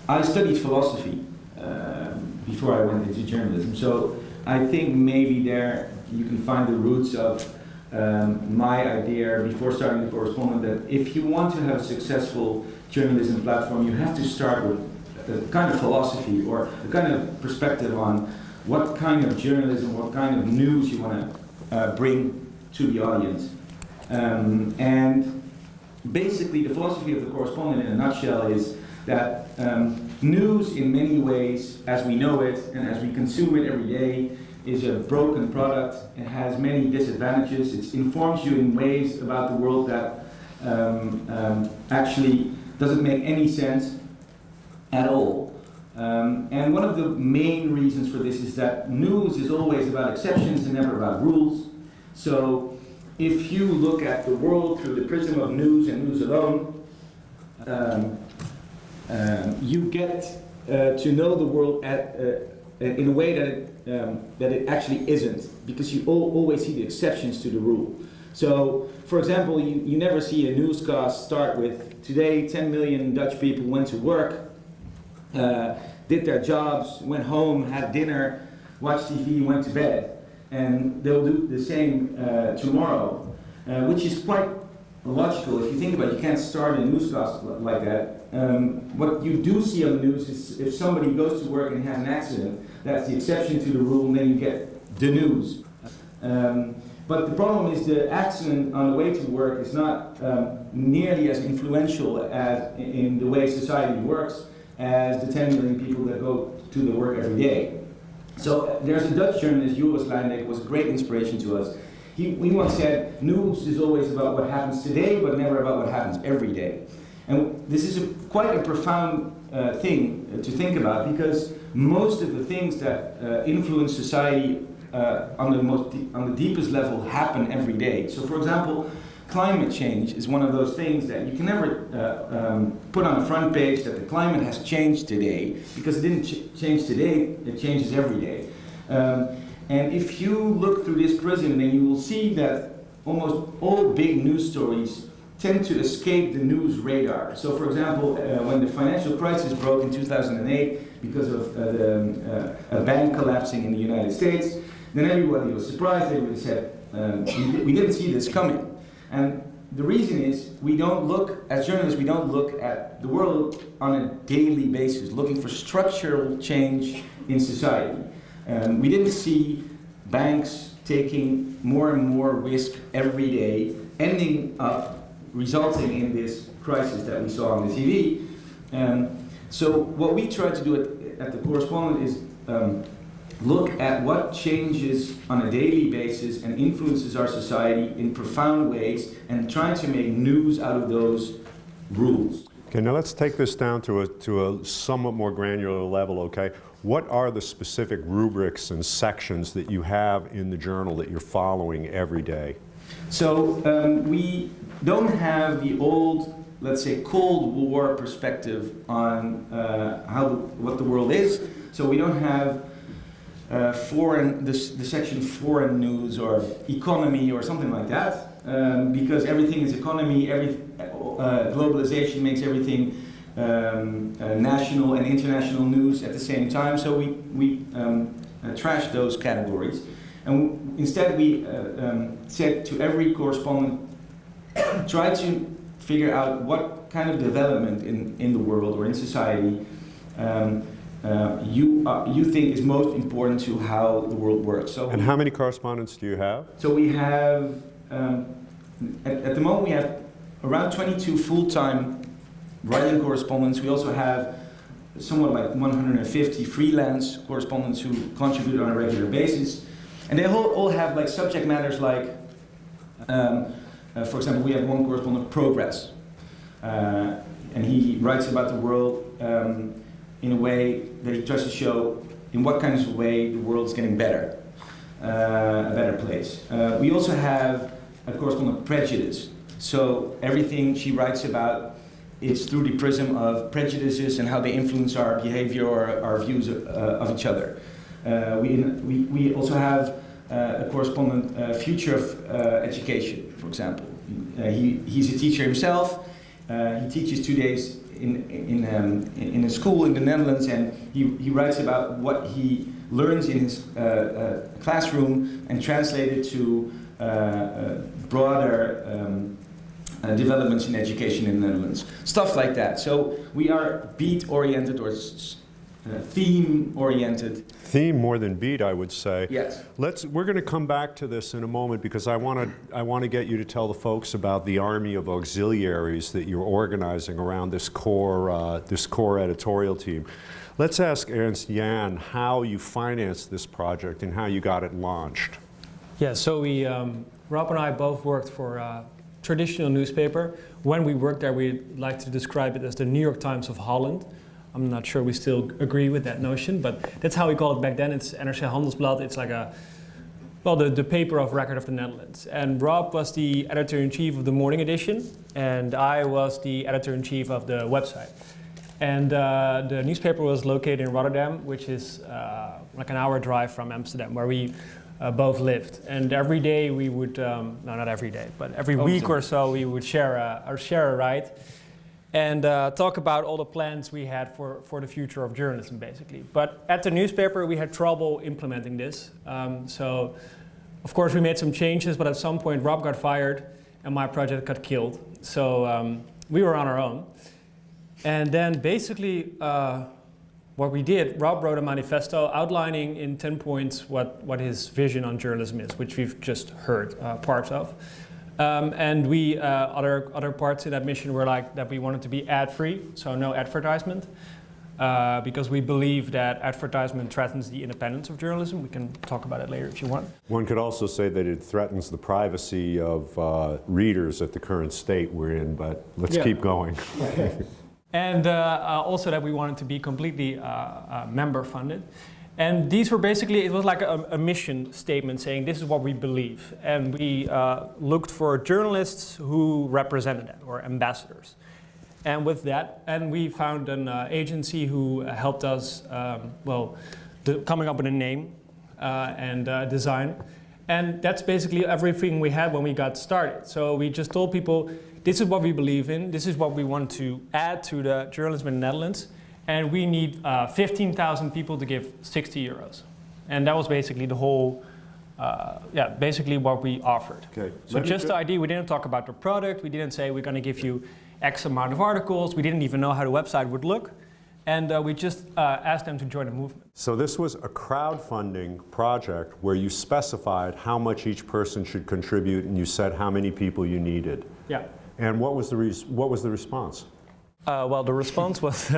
I studied philosophy before I went into journalism, so I think maybe there you can find the roots of my idea before starting the Correspondent, that if you want to have a successful journalism platform, you have to start with a kind of philosophy or a kind of perspective on what kind of journalism, what kind of news you want to bring to the audience. And basically the philosophy of the Correspondent in a nutshell is that news in many ways, as we know it and as we consume it every day, is a broken product. It has many disadvantages. It informs you in ways about the world that actually doesn't make any sense at all. And one of the main reasons for this is that news is always about exceptions and never about rules. So if you look at the world through the prism of news and news alone, you get to know the world in a way that it actually isn't, because you always see the exceptions to the rule. So, for example, you never see a newscast start with, today 10 million Dutch people went to work, did their jobs, went home, had dinner, watched TV, went to bed. And they'll do the same tomorrow, which is quite logical. If you think about it, you can't start a newscast like that. What you do see on the news is if somebody goes to work and has an accident, that's the exception to the rule, and then you get the news. But the problem is the accident on the way to work is not nearly as influential as in the way society works as the 10 million people that go to the work every day. So there's a Dutch journalist, Wijnberg, was a great inspiration to us. He once said, news is always about what happens today, but never about what happens every day. And this is quite a profound thing to think about, because most of the things that influence society on the deepest level happen every day. So for example, climate change is one of those things that you can never put on the front page that the climate has changed today, because it didn't change today, it changes every day. And if you look through this prism, then you will see that almost all big news stories tend to escape the news radar. So for example, when the financial crisis broke in 2008 because of a bank collapsing in the United States, then everybody was surprised. Everybody said, we didn't see this coming. And the reason is, we don't look, as journalists, we don't look at the world on a daily basis, looking for structural change in society. We didn't see banks taking more and more risk every day, ending up resulting in this crisis that we saw on the TV. So what we try to do at the Correspondent is look at what changes on a daily basis and influences our society in profound ways, and try to make news out of those rules. Okay, now let's take this down to a somewhat more granular level, okay? What are the specific rubrics and sections that you have in the journal that you're following every day? So we don't have the old, let's say, Cold War perspective on what the world is. So we don't have the section foreign news or economy or something like that, because everything is economy. Globalization makes everything national and international news at the same time. So we trash those categories, and instead we said to every correspondent, try to figure out what kind of development in the world or in society you think is most important to how the world works. So, and how many correspondents do you have? So we have, at the moment we have around 22 full-time writing correspondents. We also have somewhat like 150 freelance correspondents who contribute on a regular basis. And they all have like subject matters like, for example, we have one correspondent, Progress. And he writes about the world in a way that he tries to show in what kinds of way the world is getting better, a better place. We also have a correspondent, Prejudice. So everything she writes about is through the prism of prejudices and how they influence our behavior or our views of each other. We also have a correspondent, Future of Education, for example. He's a teacher himself. He teaches 2 days in a school in the Netherlands, and he writes about what he learns in his classroom and translated to broader developments in education in the Netherlands. Stuff like that. So we are beat-oriented or theme-oriented. Theme more than beat, I would say. Yes. We're going to come back to this in a moment because I want to get you to tell the folks about the army of auxiliaries that you're organizing around this core editorial team. Let's ask Ernst-Jan how you financed this project and how you got it launched. Yeah, so Rob and I both worked for a traditional newspaper. When we worked there, we like to describe it as the New York Times of Holland. I'm not sure we still agree with that notion, but that's how we call it back then. It's NRC Handelsblad. It's like the paper of record of the Netherlands. And Rob was the editor-in-chief of the morning edition, and I was the editor-in-chief of the website. And the newspaper was located in Rotterdam, which is like an hour drive from Amsterdam, where we both lived. And every day we would, no, not every day, but every week or so we would share a ride and talk about all the plans we had for the future of journalism, basically. But at the newspaper, we had trouble implementing this. So, of course, we made some changes, but at some point, Rob got fired, and my project got killed. So we were on our own. And then, basically, what we did, Rob wrote a manifesto outlining in 10 points what his vision on journalism is, which we've just heard parts of. And we, other parts in that mission were like that we wanted to be ad-free, so no advertisement, because we believe that advertisement threatens the independence of journalism. We can talk about it later if you want. One could also say that it threatens the privacy of readers at the current state we're in, but let's keep going. And also that we wanted to be completely member funded. And these were basically, it was like a mission statement saying this is what we believe. And we looked for journalists who represented that, or ambassadors. And with that, and we found an agency who helped us, coming up with a name and design. And that's basically everything we had when we got started. So we just told people, this is what we believe in, this is what we want to add to the journalism in the Netherlands. And we need 15,000 people to give 60 euros. And that was basically the whole, basically what we offered. Okay. So just the idea, we didn't talk about the product, we didn't say we're going to give you X amount of articles, we didn't even know how the website would look. And we just asked them to join the movement. So this was a crowdfunding project where you specified how much each person should contribute and you said how many people you needed. Yeah. And what was the response? Well, the response was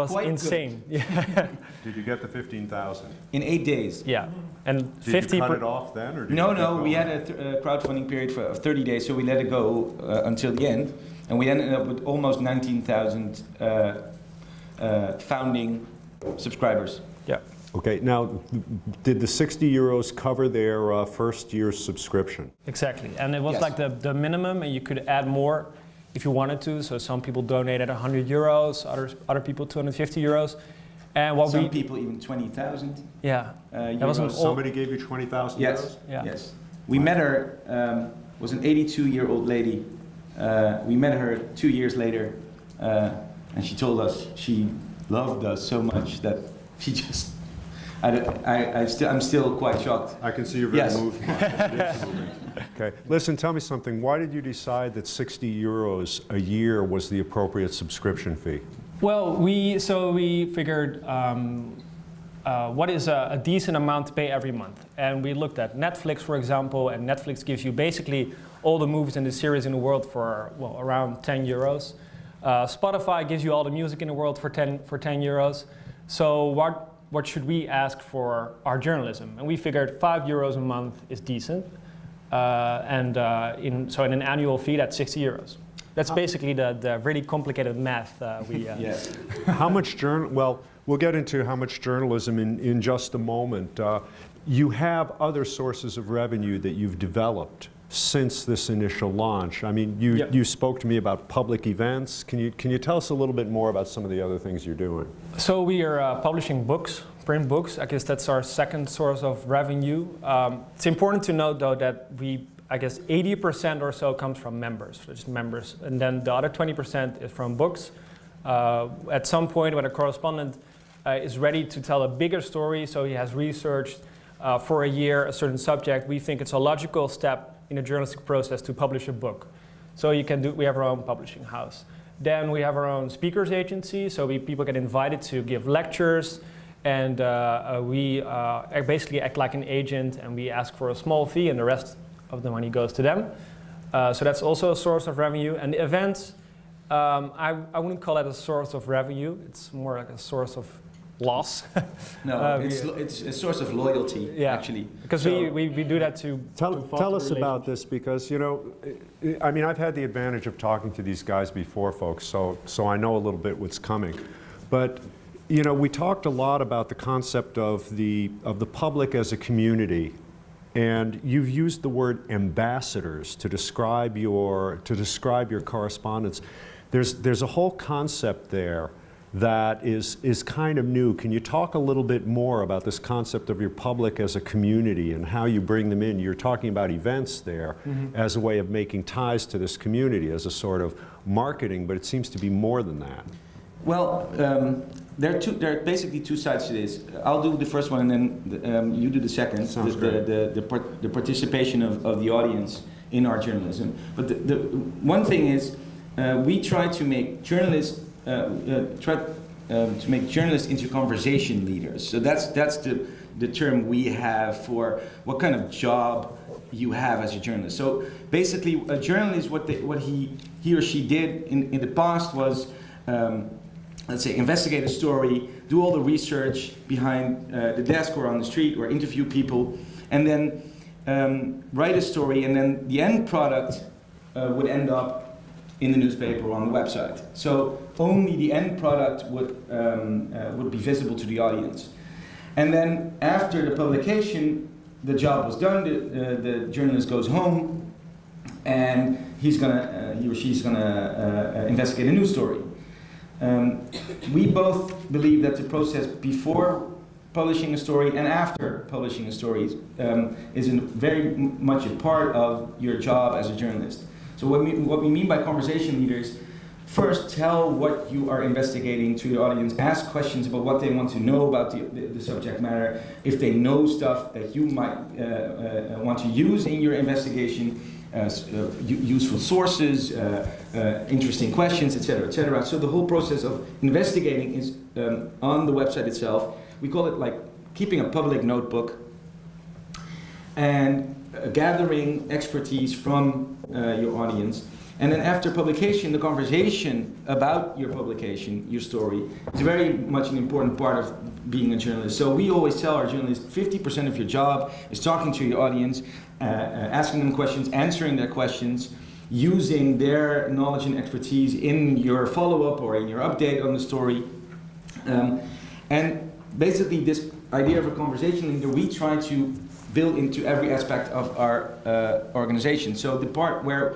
Quite insane. Yeah. Did you get the 15,000? In 8 days. Yeah. And did you cut it off then? Or did No, we had a crowdfunding period of 30 days, so we let it go until the end. And we ended up with almost 19,000 founding subscribers. Yeah. Okay, now, did the 60 euros cover their first year's subscription? Exactly, and it was like the minimum, and you could add more if you wanted to. So some people donated 100 euros, other people 250 euros. And what some people even 20,000. Yeah. Somebody gave you 20,000 euros? Yeah. Yes. We met her, was an 82-year-old lady. We met her 2 years later, and she told us she loved us so much that she just, I'm still quite shocked. I can see you're very moved. Okay, listen, tell me something. Why did you decide that 60 euros a year was the appropriate subscription fee? Well, we figured what is a decent amount to pay every month. And we looked at Netflix, for example, and Netflix gives you basically all the movies and the series in the world for, well, around 10 euros. Spotify gives you all the music in the world for 10 euros. So what should we ask for our journalism? And we figured 5 euros a month is decent. So in an annual fee, that's 60 euros. That's basically the really complicated math we... How much well, we'll get into how much journalism in just a moment. You have other sources of revenue that you've developed since this initial launch. I mean, you spoke to me about public events. Can you tell us a little bit more about some of the other things you're doing? So we are publishing books, print books. I guess that's our second source of revenue. It's important to note, though, that I guess 80% or so comes from members, just members. And then the other 20% is from books. at some point when a correspondent is ready to tell a bigger story, so he has researched for a year a certain subject, we think it's a logical step in a journalistic process to publish a book. So we have our own publishing house. Then we have our own speakers agency, so people get invited to give lectures, and we basically act like an agent, and we ask for a small fee, and the rest of the money goes to them. So that's also a source of revenue. And the events, I wouldn't call it a source of revenue. It's more like a source of loss. No, it's a source of loyalty, actually. Because we do that to Tell us about this, because, you know, I mean, I've had the advantage of talking to these guys before, folks, so I know a little bit what's coming. But, you know, we talked a lot about the concept of the public as a community. And you've used the word ambassadors to describe your correspondence. There's a whole concept there that is kind of new. Can you talk a little bit more about this concept of your public as a community and how you bring them in? You're talking about events there as a way of making ties to this community, as a sort of marketing, but it seems to be more than that. Well, there are basically two sides to this. I'll do the first one, and then you do the second. Sounds the participation of the audience in our journalism. But the one thing is, we try to make journalists into conversation leaders. So that's the term we have for what kind of job you have as a journalist. So basically, a journalist, what he or she did in the past was, let's say, investigate a story, do all the research behind the desk or on the street, or interview people, and then write a story, and then the end product would end up in the newspaper or on the website. So only the end product would be visible to the audience. And then after the publication, the job was done, the journalist goes home, and he or she's gonna investigate a news story. We both believe that the process before publishing a story and after publishing a story is very much a part of your job as a journalist. So what we mean by conversation leaders, first tell what you are investigating to your audience, ask questions about what they want to know about the subject matter, if they know stuff that you might want to use in your investigation, useful sources, interesting questions, etc., etc. So the whole process of investigating is on the website itself. We call it like keeping a public notebook and gathering expertise from your audience. And then after publication, the conversation about your publication, your story, is very much an important part of being a journalist. So we always tell our journalists 50% of your job is talking to your audience, asking them questions, answering their questions, using their knowledge and expertise in your follow-up or in your update on the story. And basically this idea of a conversation leader, we try to build into every aspect of our organization. So the part where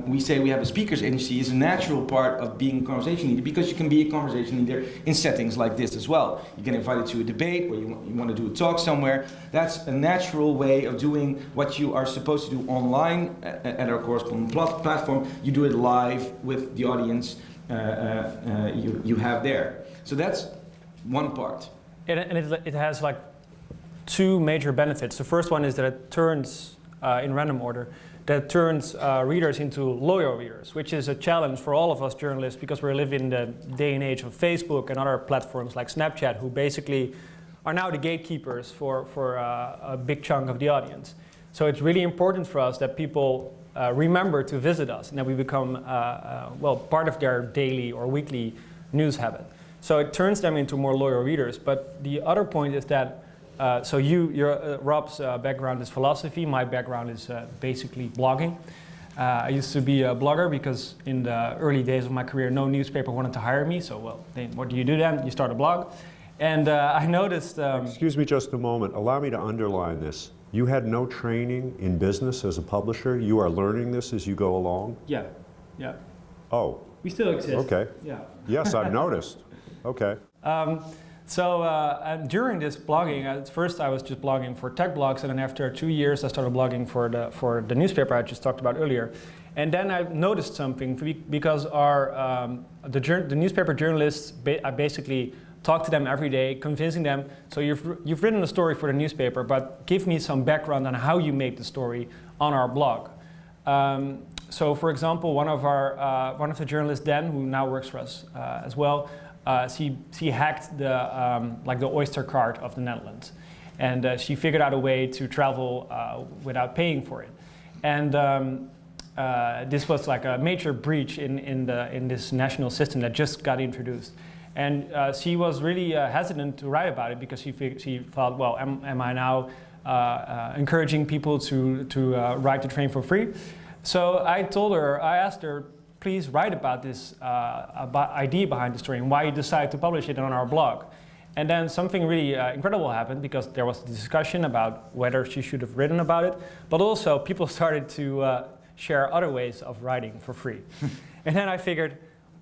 we say we have a speakers agency is a natural part of being a conversation leader, because you can be a conversation leader in settings like this as well. You get invited to a debate, or you want to do a talk somewhere. That's a natural way of doing what you are supposed to do online at our Correspondent platform. You do it live with the audience you have there. So that's one part. And it has like two major benefits. The first one is that it turns, in random order, that turns readers into loyal readers, which is a challenge for all of us journalists, because we live in the day and age of Facebook and other platforms like Snapchat, who basically are now the gatekeepers for a big chunk of the audience. So it's really important for us that people remember to visit us, and that we become part of their daily or weekly news habit. So it turns them into more loyal readers. But the other point is that Rob's background is philosophy. My background is basically blogging. I used to be a blogger because in the early days of my career, no newspaper wanted to hire me. So, what do you do then? You start a blog. And I noticed... Excuse me just a moment. Allow me to underline this. You had no training in business as a publisher? You are learning this as you go along? Yeah. Oh. We still exist. Okay. Yeah. Yes, I've noticed. Okay. And during this blogging, at first I was just blogging for tech blogs, and then after 2 years I started blogging for the newspaper I just talked about earlier. And then I noticed something because the newspaper journalists, I basically talk to them every day, convincing them, so you've written a story for the newspaper, but give me some background on how you made the story on our blog. So for example, one of the journalists, Dan, who now works for us as well, she hacked the Oyster card of the Netherlands. And she figured out a way to travel without paying for it. And this was like a major breach in this national system that just got introduced. And she was really hesitant to write about it because she thought, well, am I now encouraging people to ride the train for free? So I asked her, please write about this idea behind the story and why you decided to publish it on our blog. And then something really incredible happened because there was a discussion about whether she should have written about it, but also people started to share other ways of writing for free. And then I figured,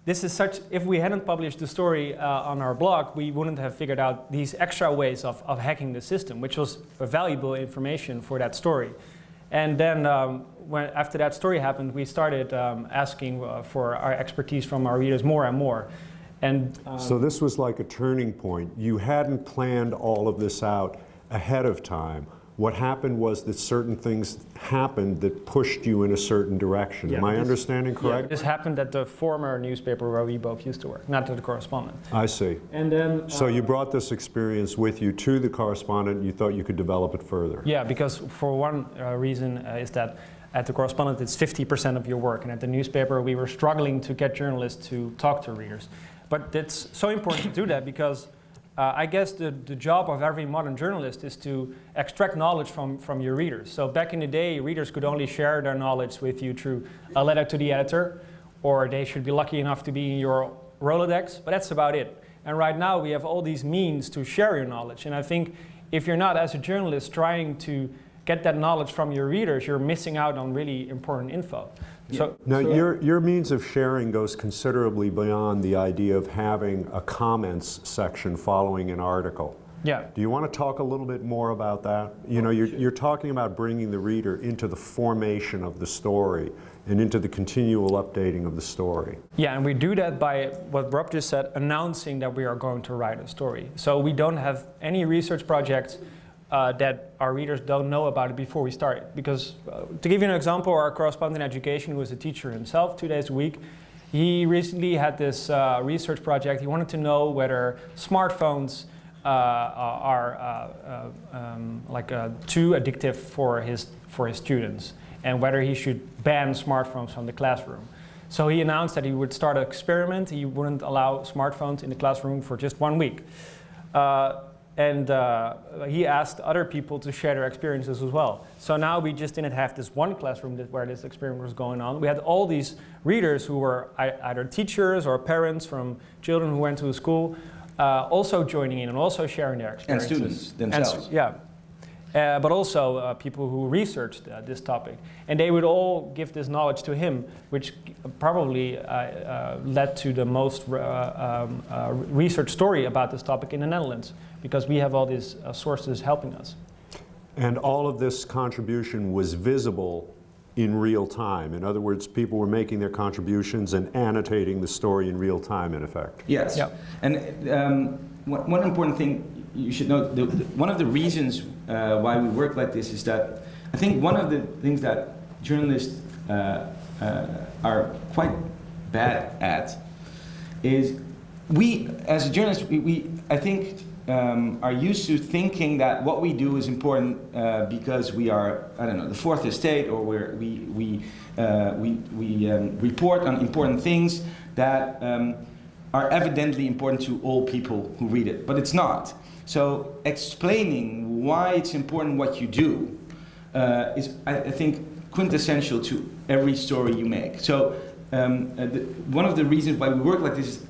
if we hadn't published the story on our blog, we wouldn't have figured out these extra ways of hacking the system, which was valuable information for that story. And then after that story happened, we started asking for our expertise from our readers more and more. And, so this was like a turning point. You hadn't planned all of this out ahead of time. What happened was that certain things happened that pushed you in a certain direction. Yeah, Am I understanding correct? Yeah, this happened at the former newspaper where we both used to work, not at the Correspondent. I see. And then, so you brought this experience with you to the Correspondent. You thought you could develop it further. Yeah, because for one reason is that at the Correspondent it's 50% of your work, and at the newspaper we were struggling to get journalists to talk to readers. But it's so important to do that because I guess the job of every modern journalist is to extract knowledge from your readers. So back in the day, readers could only share their knowledge with you through a letter to the editor, or they should be lucky enough to be in your Rolodex, but that's about it. And right now we have all these means to share your knowledge. And I think if you're not, as a journalist, trying to get that knowledge from your readers, you're missing out on really important info. Yeah. Now, your means of sharing goes considerably beyond the idea of having a comments section following an article. Yeah. Do you want to talk a little bit more about that? You know, you're talking about bringing the reader into the formation of the story and into the continual updating of the story. Yeah, and we do that by what Rob just said, announcing that we are going to write a story. So we don't have any research projects that our readers don't know about it before we start it. Because to give you an example, our correspondent in education, who is a teacher himself 2 days a week, he recently had this research project. He wanted to know whether smartphones are too addictive for his students, and whether he should ban smartphones from the classroom. So he announced that he would start an experiment. He wouldn't allow smartphones in the classroom for just 1 week. And he asked other people to share their experiences as well. So now we just didn't have this one classroom where this experiment was going on. We had all these readers who were either teachers or parents from children who went to the school, also joining in and also sharing their experiences. And students themselves. But also people who researched this topic. And they would all give this knowledge to him, which probably led to the most research story about this topic in the Netherlands, because we have all these sources helping us. And all of this contribution was visible in real time. In other words, people were making their contributions and annotating the story in real time, in effect. Yes. Yep. And one important thing you should know, one of the reasons why we work like this is that I think one of the things that journalists are quite bad at is we, as a journalist, I think are used to thinking that what we do is important because we are, I don't know, the fourth estate, or we report on important things that are evidently important to all people who read it, but it's not. So explaining why it's important what you do is, I think, quintessential to every story you make. So one of the reasons why we work like this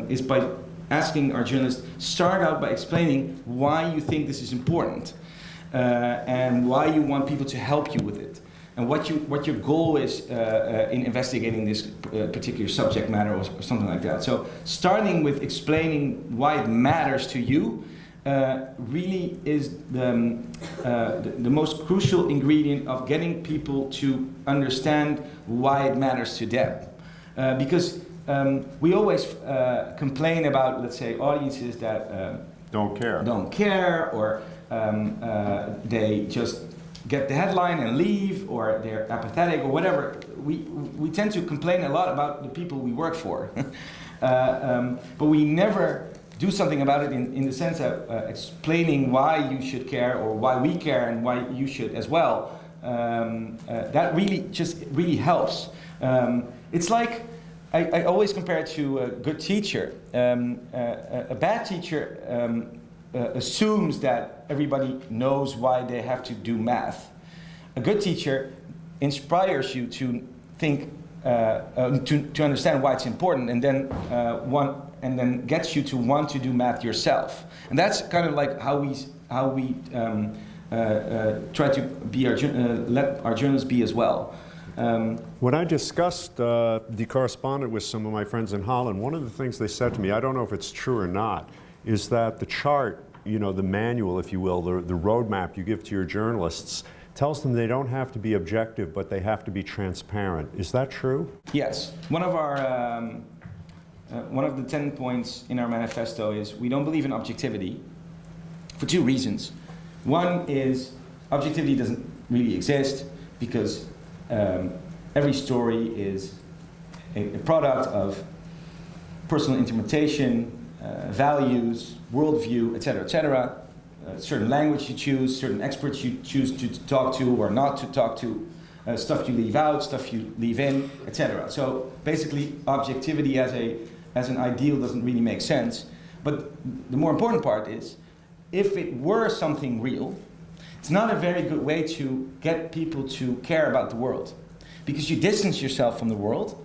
is by asking our journalists, start out by explaining why you think this is important and why you want people to help you with it, and what your goal is in investigating this particular subject matter or something like that. So starting with explaining why it matters to you really is the most crucial ingredient of getting people to understand why it matters to them. Because we always complain about, let's say, audiences that Don't care, or they just get the headline and leave, or they're apathetic, or whatever. We tend to complain a lot about the people we work for, but we never do something about it in the sense of explaining why you should care, or why we care, and why you should as well. That really helps. It's like, I always compare it to a good teacher. A bad teacher assumes that everybody knows why they have to do math. A good teacher inspires you to think, to understand why it's important, and then gets you to want to do math yourself. And that's kind of like how we try to be let our journalists be as well. When I discussed the Correspondent with some of my friends in Holland, one of the things they said to me, I don't know if it's true or not, is that the chart, the manual, if you will, the roadmap you give to your journalists, tells them they don't have to be objective, but they have to be transparent. Is that true? Yes. One of the 10 points in our manifesto is we don't believe in objectivity for two reasons. One is objectivity doesn't really exist because every story is a product of personal interpretation, values, worldview, etc., etc. Certain language you choose, certain experts you choose to talk to or not to talk to, stuff you leave out, stuff you leave in, etc. So basically, objectivity as an ideal doesn't really make sense. But the more important part is, if it were something real, it's not a very good way to get people to care about the world. Because you distance yourself from the world,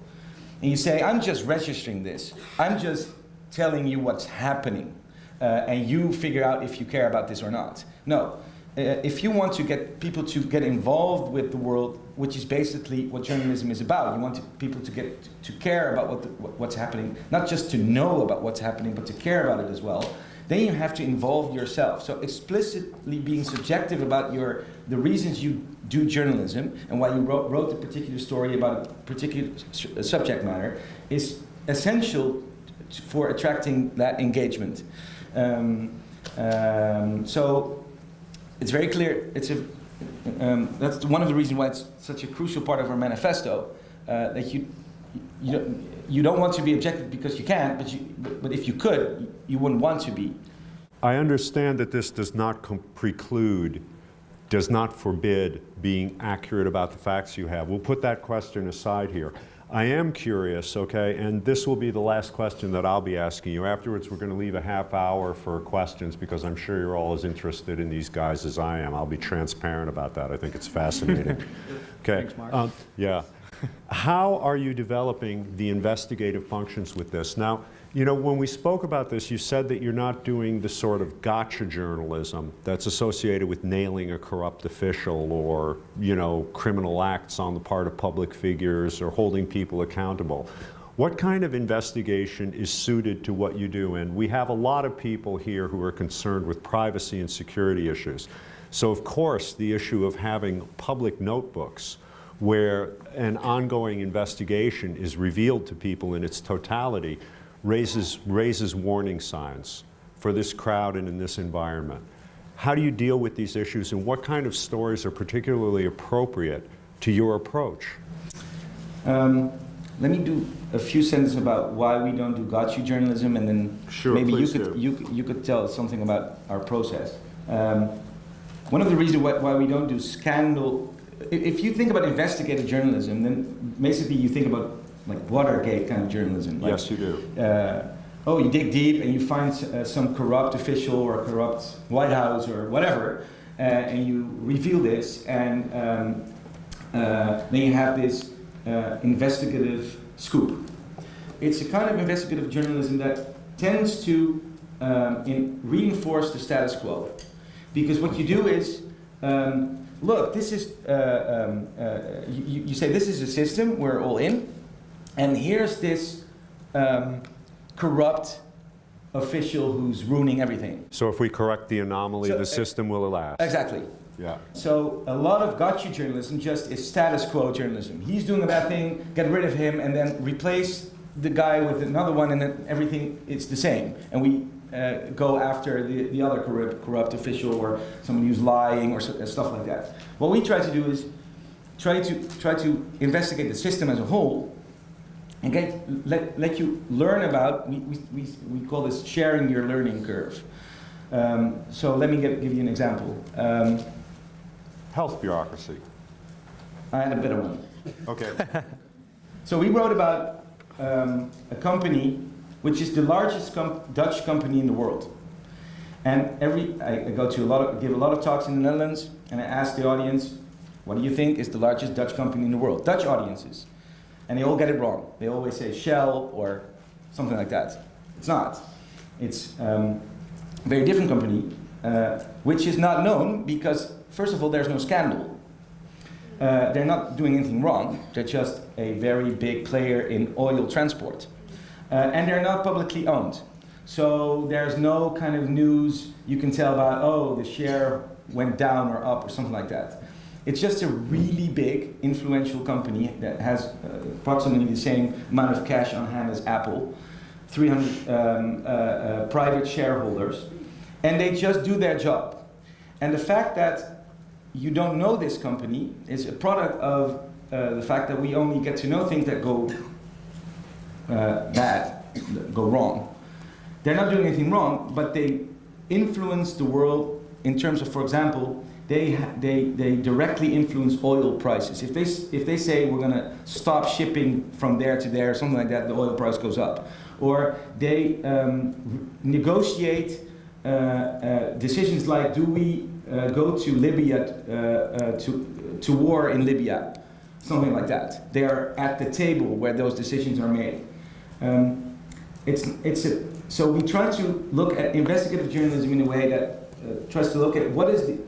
and you say, I'm just registering this. I'm just telling you what's happening, and you figure out if you care about this or not. No. If you want to get people to get involved with the world, which is basically what journalism is about, you want people to get to care about what's happening, not just to know about what's happening, but to care about it as well, then you have to involve yourself. So explicitly being subjective about the reasons you do journalism and why you wrote a particular story about a particular subject matter is essential for attracting that engagement. So it's very clear. That's one of the reasons why it's such a crucial part of our manifesto. That you don't want to be objective because you can't, but if you could, you wouldn't want to be. I understand that this does not preclude, does not forbid being accurate about the facts you have. We'll put that question aside here. I am curious, okay, and this will be the last question that I'll be asking you. Afterwards, we're going to leave a half hour for questions because I'm sure you're all as interested in these guys as I am. I'll be transparent about that. I think it's fascinating. Okay. Thanks, Mark. Yeah. How are you developing the investigative functions with this? Now, when we spoke about this, you said that you're not doing the sort of gotcha journalism that's associated with nailing a corrupt official or, criminal acts on the part of public figures or holding people accountable. What kind of investigation is suited to what you do? And we have a lot of people here who are concerned with privacy and security issues. So, of course, the issue of having public notebooks where an ongoing investigation is revealed to people in its totality raises warning signs for this crowd and in this environment. How do you deal with these issues, and what kind of stories are particularly appropriate to your approach? Let me do a few sentences about why we don't do gotcha journalism, and then maybe you could tell something about our process. One of the reasons why we don't do scandal. If you think about investigative journalism, then basically you think about like Watergate kind of journalism. Like, yes, you do. You dig deep and you find some corrupt official or a corrupt White House or whatever, and you reveal this, and then you have this investigative scoop. It's a kind of investigative journalism that tends to reinforce the status quo, because what you do is look, this is, you say this is a system, we're all in, and here's this corrupt official who's ruining everything. So if we correct the anomaly, So, the system will elapse. Exactly. Yeah. So a lot of gotcha journalism just is status quo journalism. He's doing a bad thing, get rid of him, and then replace the guy with another one, and then everything is the same. And we go after the other corrupt official or somebody who's lying or stuff like that. What we try to do is try to investigate the system as a whole and let you learn about, we call this sharing your learning curve. So let me give you an example. Health bureaucracy. I had a better one. Okay. So we wrote about a company which is the largest Dutch company in the world. And I go to give a lot of talks in the Netherlands, and I ask the audience, what do you think is the largest Dutch company in the world? Dutch audiences. And they all get it wrong. They always say Shell or something like that. It's not. It's a very different company, which is not known because, first of all, there's no scandal. They're not doing anything wrong. They're just a very big player in oil transport. And they're not publicly owned. So there's no kind of news you can tell about, oh, the share went down or up or something like that. It's just a really big, influential company that has approximately the same amount of cash on hand as Apple, 300 private shareholders, and they just do their job. And the fact that you don't know this company is a product of the fact that we only get to know things that go bad, go wrong. They're not doing anything wrong, but they influence the world in terms of, for example, they directly influence oil prices. If they say we're going to stop shipping from there to there, something like that, the oil price goes up. Or they negotiate decisions like, do we go to Libya to war in Libya? Something like that. They are at the table where those decisions are made. So we try to look at investigative journalism in a way that tries to look at what is the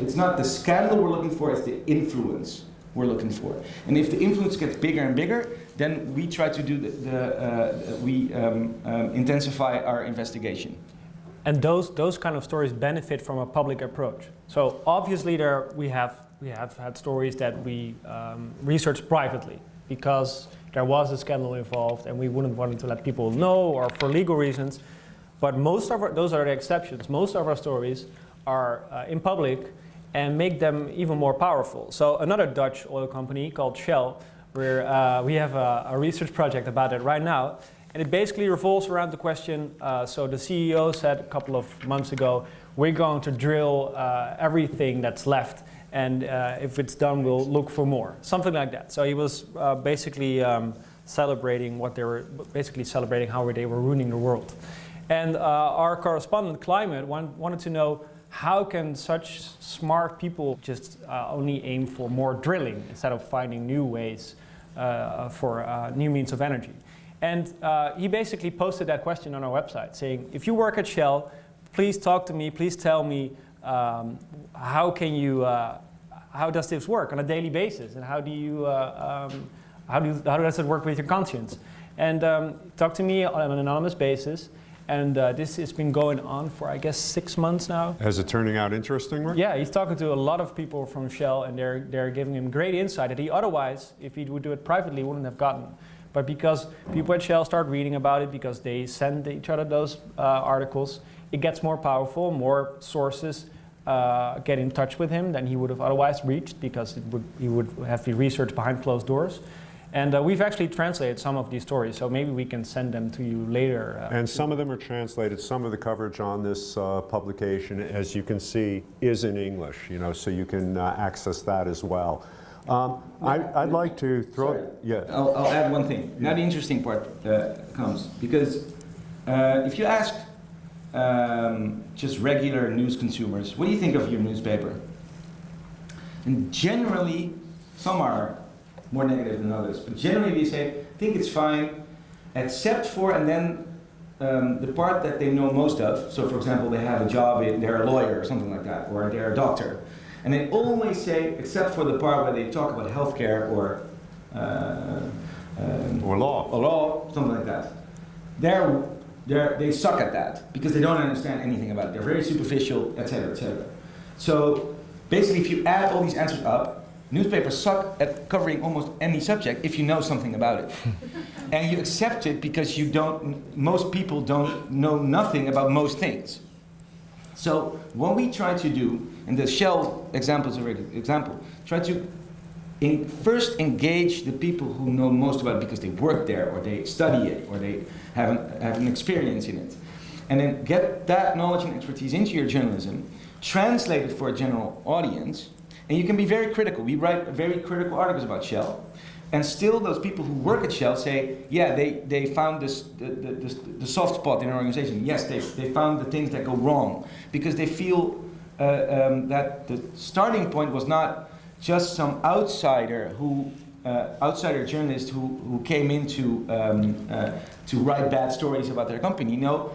it's not the scandal we're looking for, it's the influence we're looking for. And if the influence gets bigger and bigger, then we try to do intensify our investigation. And those kind of stories benefit from a public approach. So obviously we have had stories that we researched privately because there was a scandal involved and we wouldn't want to let people know or for legal reasons. But those are the exceptions. Most of our stories are in public and make them even more powerful. So another Dutch oil company called Shell, where we have a research project about it right now, and it basically revolves around the question, so the CEO said a couple of months ago, we're going to drill everything that's left, and if it's done, we'll look for more. Something like that. So he was basically celebrating how they were ruining the world. And our correspondent, Climate, wanted to know, how can such smart people just only aim for more drilling instead of finding new ways for new means of energy? And he basically posted that question on our website saying, if you work at Shell, please talk to me, please tell me how does this work on a daily basis, and how does it work with your conscience? And talk to me on an anonymous basis. And this has been going on for, I guess, 6 months now. Is it turning out interestingly? Yeah, he's talking to a lot of people from Shell, and they're giving him great insight that he otherwise, if he would do it privately, wouldn't have gotten. But because people at Shell start reading about it, because they send each other those articles, it gets more powerful, more sources get in touch with him than he would have otherwise reached, because he would have the research behind closed doors. And we've actually translated some of these stories, so maybe we can send them to you later. And some of them are translated. Some of the coverage on this publication, as you can see, is in English, so you can access that as well. I'd like to throw... Sorry. Yeah. I'll add one thing. Now the interesting part comes, because if you ask just regular news consumers, what do you think of your newspaper? And generally, some are more negative than others, but generally they say, I think it's fine, except for, and then the part that they know most of. So for example, they have a job, they're a lawyer or something like that, or they're a doctor. And they always say, except for the part where they talk about healthcare or law, something like that. they suck at that because they don't understand anything about it. They're very superficial, etc., etc. So basically, if you add all these answers up, newspapers suck at covering almost any subject if you know something about it. And you accept it because most people don't know nothing about most things. So what we try to do, and the Shell example is a great example, try to first engage the people who know most about it because they work there, or they study it, or they have an experience in it. And then get that knowledge and expertise into your journalism, translate it for a general audience, and you can be very critical. We write very critical articles about Shell, and still those people who work at Shell say, yeah, they found the soft spot in our organization. Yes, they found the things that go wrong, because they feel that the starting point was not just some outsider journalist who came in to write bad stories about their company. No,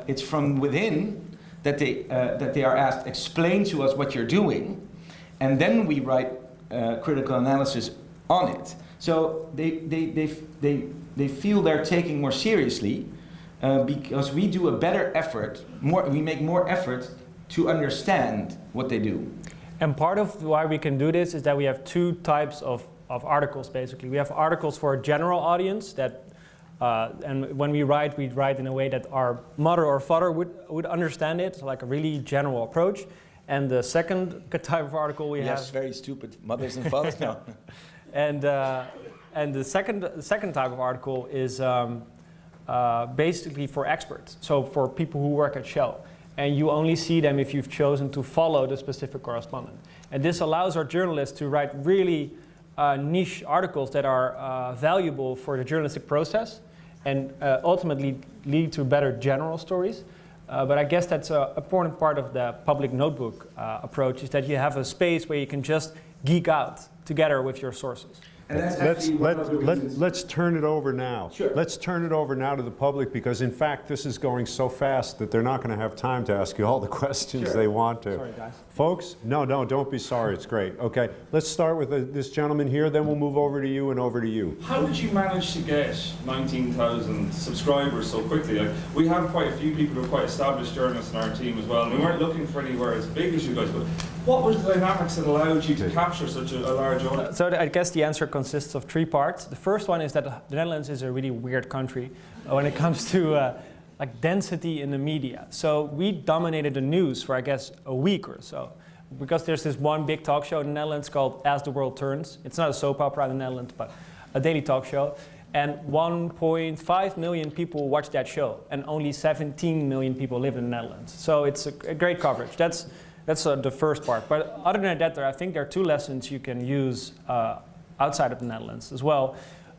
it's from within that they are asked, explain to us what you're doing, and then we write critical analysis on it. So they feel they're taking more seriously because we do a better effort. We make more effort to understand what they do. And part of why we can do this is that we have two types of articles, basically. We have articles for a general audience that, and when we write in a way that our mother or father would understand it, so like a really general approach. And the second type of article we have... Yes, very stupid mothers and fathers now. And the second type of article is basically for experts, so for people who work at Shell. And you only see them if you've chosen to follow the specific correspondent. And this allows our journalists to write really niche articles that are valuable for the journalistic process and ultimately lead to better general stories. But I guess that's an important part of the public notebook approach, is that you have a space where you can just geek out together with your sources. And that's Let's turn it over now. Sure. Let's turn it over now to the public, because in fact this is going so fast that they're not going to have time to ask you all the questions Sure. they want to. Sorry, guys. Folks, no, don't be sorry, it's great. Okay, let's start with this gentleman here, then we'll move over to you and over to you. How did you manage to get 19,000 subscribers so quickly? Like, we have quite a few people who are quite established journalists in our team as well, and we weren't looking for anywhere as big as you guys, but what was the dynamics that allowed you to capture such a large audience? So I guess the answer consists of three parts. The first one is that the Netherlands is a really weird country when it comes to like density in the media. So we dominated the news for, I guess, a week or so, because there's this one big talk show in the Netherlands called As the World Turns. It's not a soap opera in the Netherlands, but a daily talk show. And 1.5 million people watch that show, and only 17 million people live in the Netherlands. So it's a great coverage. That's the first part. But other than that, I think there are two lessons you can use outside of the Netherlands as well.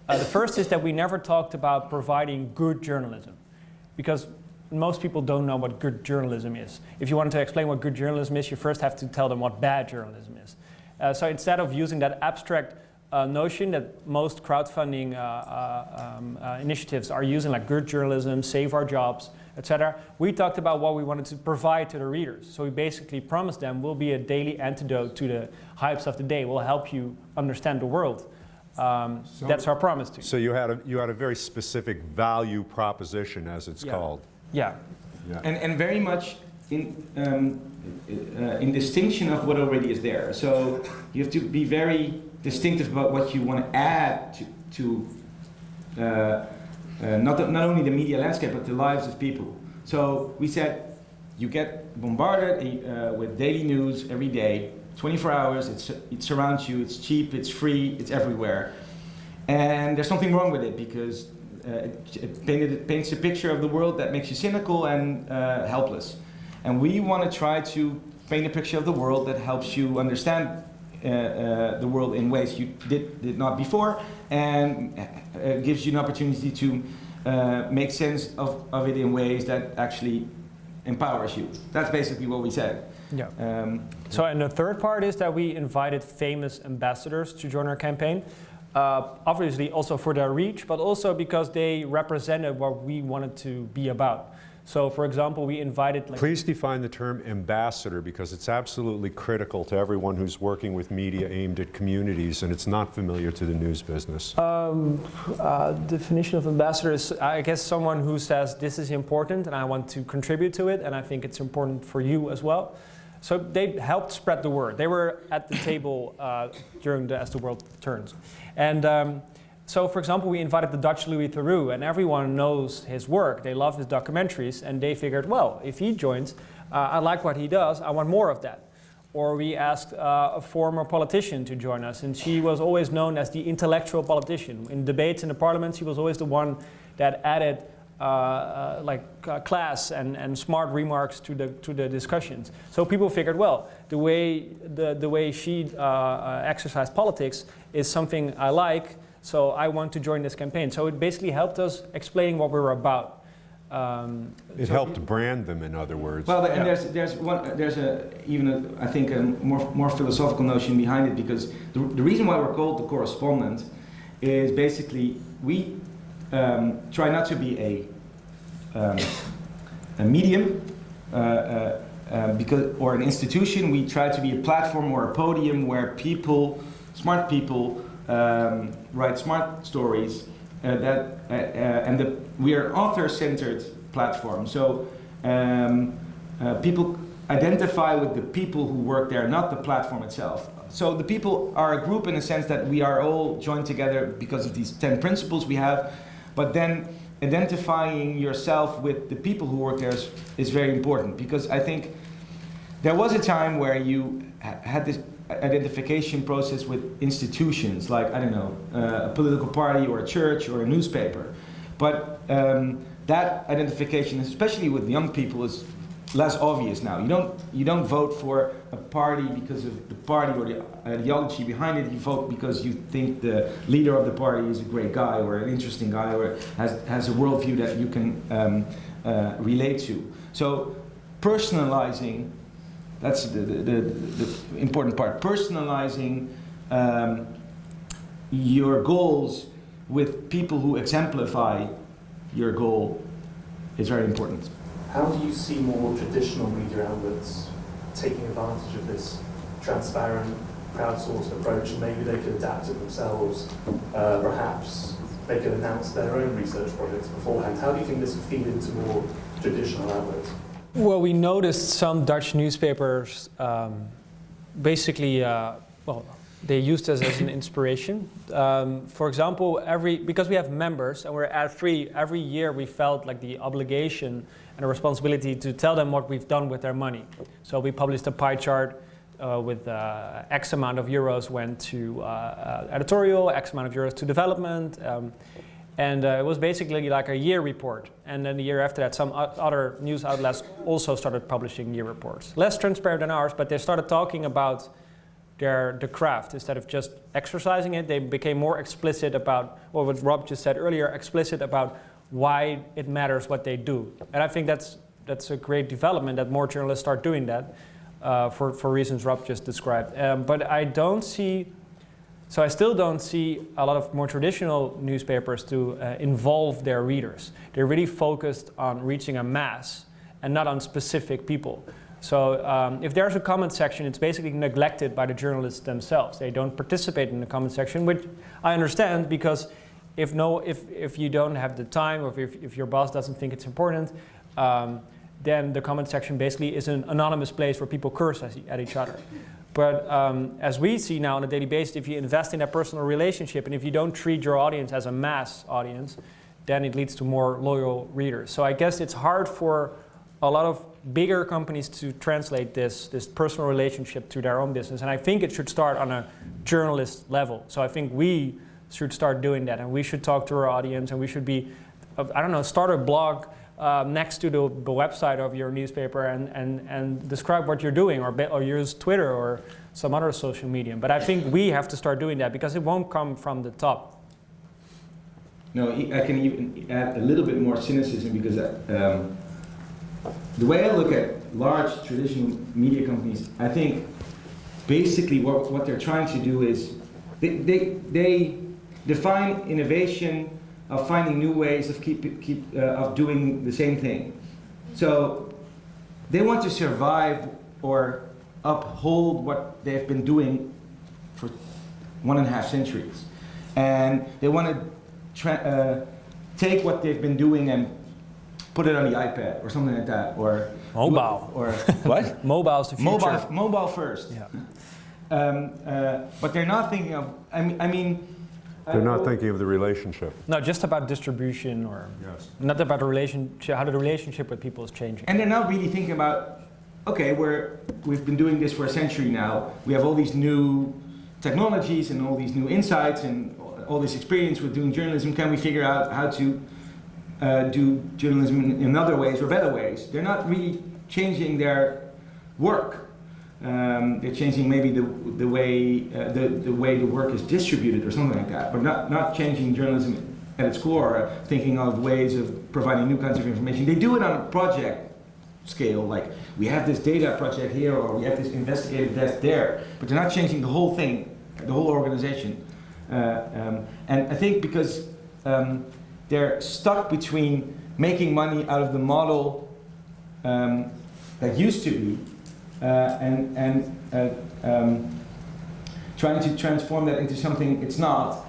The first is that we never talked about providing good journalism, because most people don't know what good journalism is. If you wanted to explain what good journalism is, you first have to tell them what bad journalism is. So instead of using that abstract notion that most crowdfunding initiatives are using, like good journalism, save our jobs, etc., we talked about what we wanted to provide to the readers. So we basically promised them we'll be a daily antidote to the hypes of the day. We'll help you understand the world. That's our promise to you. So you had a very specific value proposition, as it's called. Yeah. And very much in distinction of what already is there. So you have to be very distinctive about what you want to add to not only the media landscape, but the lives of people. So we said you get bombarded with daily news every day, 24 hours, it surrounds you, it's cheap, it's free, it's everywhere. And there's something wrong with it, because it paints a picture of the world that makes you cynical and helpless. And we want to try to paint a picture of the world that helps you understand the world in ways you did not before, and gives you an opportunity to make sense of it in ways that actually empowers you. That's basically what we said. Yeah. And the third part is that we invited famous ambassadors to join our campaign. obviously also for their reach, but also because they represented what we wanted to be about. So, for example, we invited... Please define the term ambassador, because it's absolutely critical to everyone who's working with media aimed at communities, and it's not familiar to the news business. Definition of ambassador is, I guess, someone who says, this is important and I want to contribute to it, and I think it's important for you as well. So they helped spread the word. They were at the table during As the World Turns. And so, for example, we invited the Dutch Louis Theroux, and everyone knows his work. They love his documentaries, and they figured, well, if he joins, I like what he does, I want more of that. Or we asked a former politician to join us, and she was always known as the intellectual politician. In debates in the parliament, she was always the one that added class and smart remarks to the discussions. So people figured, well, the way she exercised politics is something I like, so I want to join this campaign. So it basically helped us explaining what we were about. It helped brand them, in other words. Well, and there's I think a more philosophical notion behind it, because the reason why we're called the Correspondent is basically we try not to be a medium or an institution. We try to be a platform or a podium where smart people, write smart stories. We are an author-centered platform. So people identify with the people who work there, not the platform itself. So the people are a group in the sense that we are all joined together because of these 10 principles we have, but then identifying yourself with the people who work there is very important, because I think there was a time where you had this identification process with institutions, like, I don't know, a political party or a church or a newspaper. But that identification, especially with young people, is less obvious now. You don't vote for a party because of the party or the ideology behind it. You vote because you think the leader of the party is a great guy or an interesting guy or has a worldview that you can relate to. So personalizing, that's the important part. Personalizing your goals with people who exemplify your goal is very important. How do you see more traditional media outlets taking advantage of this transparent, crowdsourced approach? Maybe they could adapt it themselves. Perhaps they could announce their own research projects beforehand. How do you think this could feed into more traditional outlets? Well, we noticed some Dutch newspapers basically, they used us as an inspiration. For example, because we have members and we're ad-free, every year we felt like the obligation and a responsibility to tell them what we've done with their money. So we published a pie chart with X amount of euros went to editorial, X amount of euros to development. And it was basically like a year report. And then the year after that, some other news outlets also started publishing year reports. Less transparent than ours, but they started talking about the craft. Instead of just exercising it, they became more explicit about, or what Rob just said earlier, explicit about why it matters what they do. And I think that's a great development, that more journalists start doing that for reasons Rob just described. But I still don't see a lot of more traditional newspapers to involve their readers. They're really focused on reaching a mass and not on specific people. So if there's a comment section, it's basically neglected by the journalists themselves. They don't participate in the comment section, which I understand, because if you don't have the time, or if your boss doesn't think it's important, then the comment section basically is an anonymous place where people curse at each other. But as we see now on a daily basis, if you invest in that personal relationship and if you don't treat your audience as a mass audience, then it leads to more loyal readers. So I guess it's hard for a lot of bigger companies to translate this personal relationship to their own business. And I think it should start on a journalist level. So I think we should start doing that, and we should talk to our audience, and we should be, start a blog next to the website of your newspaper and describe what you're doing, or use Twitter or some other social media. But I think we have to start doing that, because it won't come from the top. No, I can even add a little bit more cynicism, because the way I look at large traditional media companies, I think basically what they're trying to do is they define innovation of finding new ways of of doing the same thing. So they want to survive or uphold what they've been doing for 1.5 centuries, and they want to take what they've been doing and put it on the iPad or something like that, or Mobile. or what? Mobile is the future. Mobile first. Yeah. But they're not thinking of. I mean. They're not thinking of the relationship. No, just about distribution, or Yes. not about the relationship, how the relationship with people is changing. And they're not really thinking about, okay, we've been doing this for a century now. We have all these new technologies and all these new insights and all this experience with doing journalism. Can we figure out how to do journalism in other ways or better ways? They're not really changing their work. They're changing maybe the way the work is distributed or something like that, but not changing journalism at its core, thinking of ways of providing new kinds of information. They do it on a project scale, like we have this data project here or we have this investigative desk there, but they're not changing the whole thing, the whole organization. And I think because they're stuck between making money out of the model that used to be, and trying to transform that into something it's not.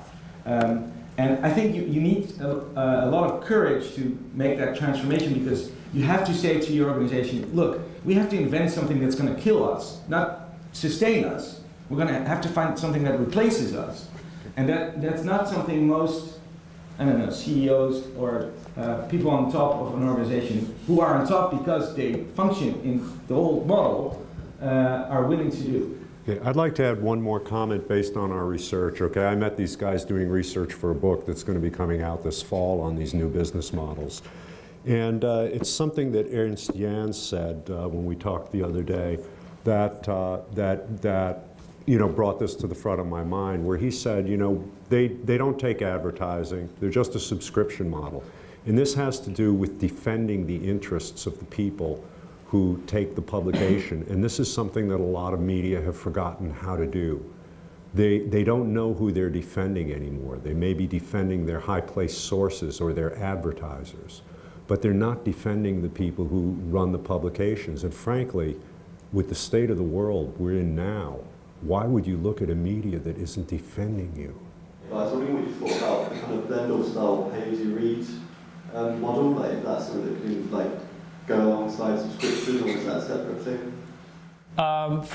And I think you need a lot of courage to make that transformation, because you have to say to your organization, look, we have to invent something that's going to kill us, not sustain us. We're going to have to find something that replaces us. And that's not something most, I don't know, CEOs or people on top of an organization who are on top because they function in the old model are willing to do. Okay, I'd like to add one more comment based on our research. Okay, I met these guys doing research for a book that's going to be coming out this fall on these new business models. And it's something that Ernst-Jan said when we talked the other day that brought this to the front of my mind, where he said, they don't take advertising, they're just a subscription model. And this has to do with defending the interests of the people who take the publication. And this is something that a lot of media have forgotten how to do. They don't know who they're defending anymore. They may be defending their high-placed sources or their advertisers, but they're not defending the people who run the publications. And frankly, with the state of the world we're in now, why would you look at a media that isn't defending you? I was wondering what you thought about the kind of Blendle style pay-as-you-read model, like if that's something that can go alongside subscription, or is that a separate thing?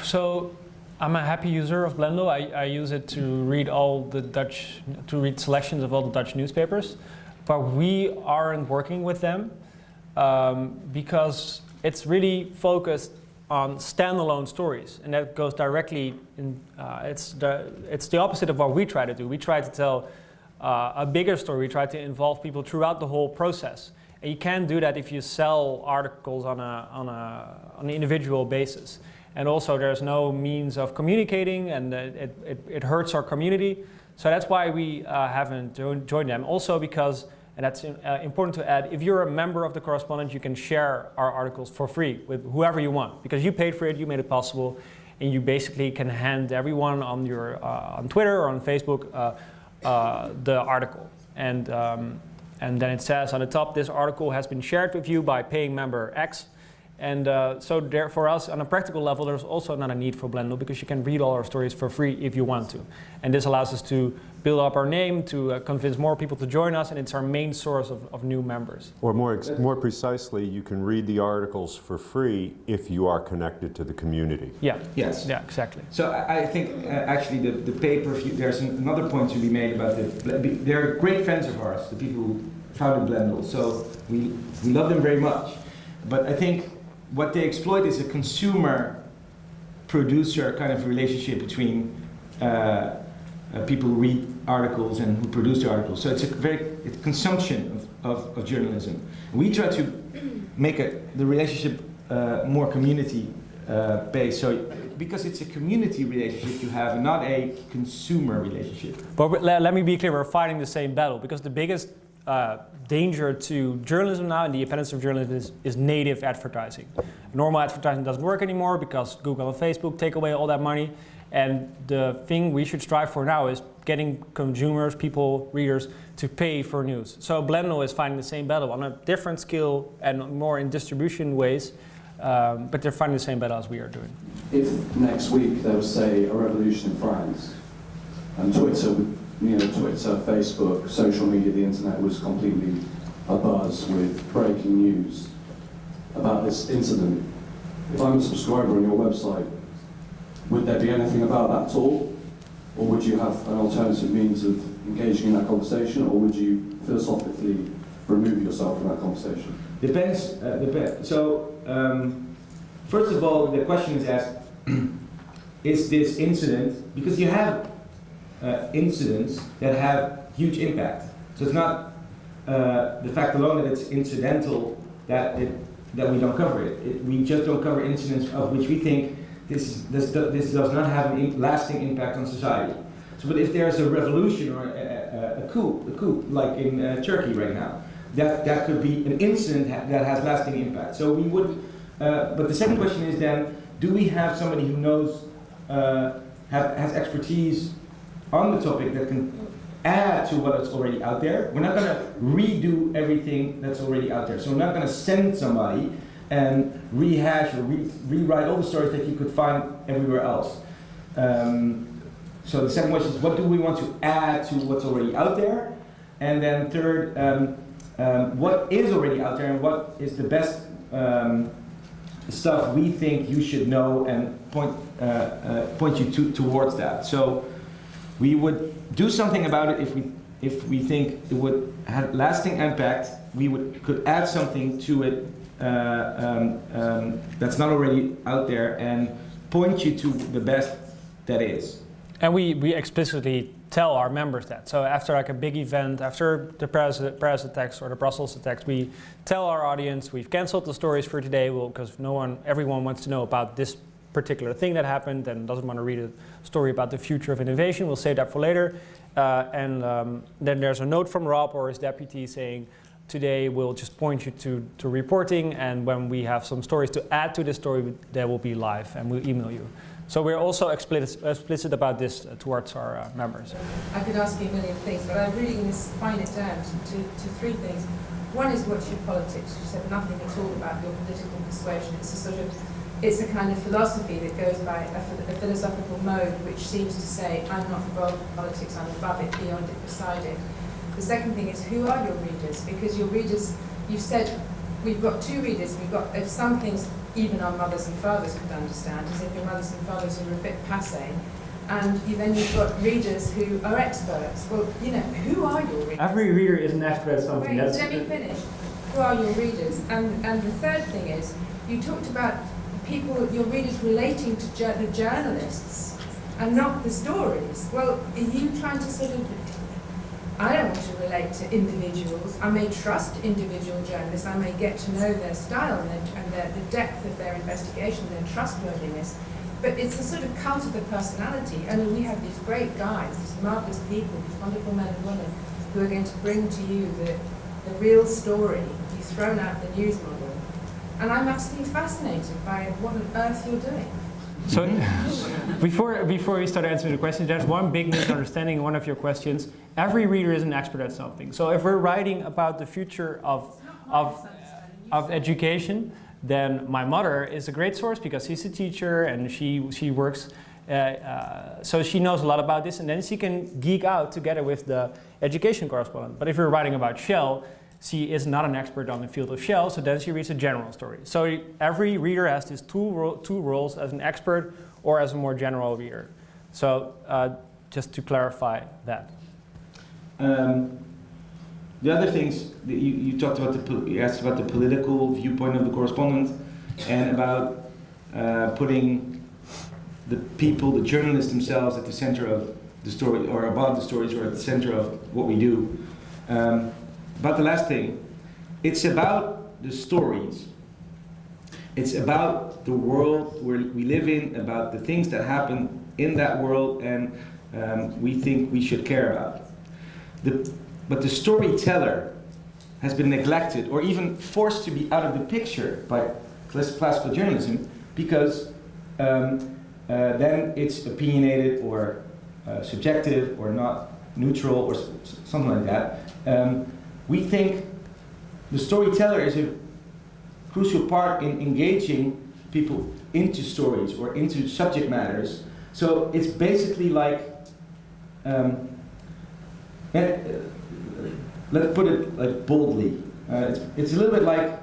So I'm a happy user of Blendle. I use it to read read selections of all the Dutch newspapers, but we aren't working with them because it's really focused on standalone stories, and that goes directly in. It's the opposite of what we try to do. We try to tell a bigger story. We try to involve people throughout the whole process. And you can't do that if you sell articles on an individual basis. And also there's no means of communicating, and it hurts our community. So that's why we haven't joined them. Also because, and that's important to add, if you're a member of the Correspondent, you can share our articles for free with whoever you want, because you paid for it, you made it possible, and you basically can hand everyone on your on Twitter or on Facebook the article. And then it says on the top, this article has been shared with you by paying member X. And so there, for us, on a practical level, there's also not a need for Blendle, because you can read all our stories for free if you want to. And this allows us to build up our name, to convince more people to join us, and it's our main source of new members. Or more precisely, you can read the articles for free if you are connected to the community. Yeah. Yes. Yeah, exactly. So I think actually the pay-per-view, there's another point to be made about they're great friends of ours, the people who founded Blendle, so we love them very much. But I think what they exploit is a consumer-producer kind of relationship between people who read articles and who produce the articles. So it's it's consumption of journalism. We try to make the relationship more community-based. So because it's a community relationship you have, not a consumer relationship. But let me be clear, we're fighting the same battle, because the biggest danger to journalism now and the independence of journalism is native advertising. Normal advertising doesn't work anymore because Google and Facebook take away all that money, And the thing we should strive for now is getting consumers, people, readers, to pay for news. So Blendle is fighting the same battle on a different scale and more in distribution ways, but they're fighting the same battle as we are doing. If next week there was, say, a revolution in France, and Twitter, Facebook, social media, the internet was completely abuzz with breaking news about this incident, if I'm a subscriber on your website, would there be anything about that at all? Or would you have an alternative means of engaging in that conversation, or would you philosophically remove yourself from that conversation? Depends. So, first of all, the question is asked, is this incident, because you have incidents that have huge impact. So it's not the fact alone that it's incidental that we don't cover it. We just don't cover incidents of which we think this does not have a lasting impact on society. So, but if there's a revolution or a coup, like in Turkey right now, that could be an incident that has lasting impact. So we would, but the second question is then, do we have somebody who knows, has expertise on the topic that can add to what is already out there? We're not going to redo everything that's already out there. So we're not going to send somebody and rehash or rewrite all the stories that you could find everywhere else. So the second question is, what do we want to add to what's already out there? And then third, what is already out there and what is the best stuff we think you should know and point you towards that. So we would do something about it if we think it would have lasting impact. We could add something to it that's not already out there and point you to the best that is. And we explicitly tell our members that. So after like a big event, after the Paris attacks or the Brussels attacks, we tell our audience we've canceled the stories for today because everyone wants to know about this particular thing that happened and doesn't want to read a story about the future of innovation. We'll save that for later. And then there's a note from Rob or his deputy saying, today we'll just point you to reporting, and when we have some stories to add to this story, they will be live and we'll email you. So we're also explicit about this towards our members. I could ask you a million things, but I really find it down to three things. One is what's your politics? You said nothing at all about your political persuasion. It's a kind of philosophy that goes by a philosophical mode which seems to say, I'm not involved in politics, I'm above it, beyond it, beside it. The second thing is, who are your readers? Because your readers, you've said, we've got two readers, if some things even our mothers and fathers could understand, as if your mothers and fathers are a bit passé, and then you've got readers who are experts. Well, who are your readers? Every reader is an expert at something. Wait, let me finish. Who are your readers? And the third thing is, you talked about your readers relating to the journalists and not the stories. Well, are you trying to I don't want to relate to individuals. I may trust individual journalists. I may get to know their style and the depth of their investigation, their trustworthiness. But it's a sort of cult of the personality. And we have these great guys, these marvelous people, these wonderful men and women who are going to bring to you the real story. You've thrown out the news model. And I'm absolutely fascinated by what on earth you're doing. So before we start answering the questions, there's one big misunderstanding in one of your questions. Every reader is an expert at something. So if we're writing about the future of education, then my mother is a great source because she's a teacher and she works, so she knows a lot about this, and then she can geek out together with the education correspondent. But if we're writing about Shell, she is not an expert on the field of Shell, so then she reads a general story. So every reader has these two roles, as an expert or as a more general reader. So just to clarify that. The other things that you talked about, you asked about the political viewpoint of the correspondent and about putting the people, the journalists themselves, at the center of the story, or above the stories, or at the center of what we do. About the last thing, it's about the stories. It's about the world where we live in, about the things that happen in that world, and we think we should care about. But the storyteller has been neglected or even forced to be out of the picture by classical journalism because then it's opinionated or subjective or not neutral or something like that. We think the storyteller is a crucial part in engaging people into stories or into subject matters. So it's basically like, let's put it like boldly. It's a little bit like,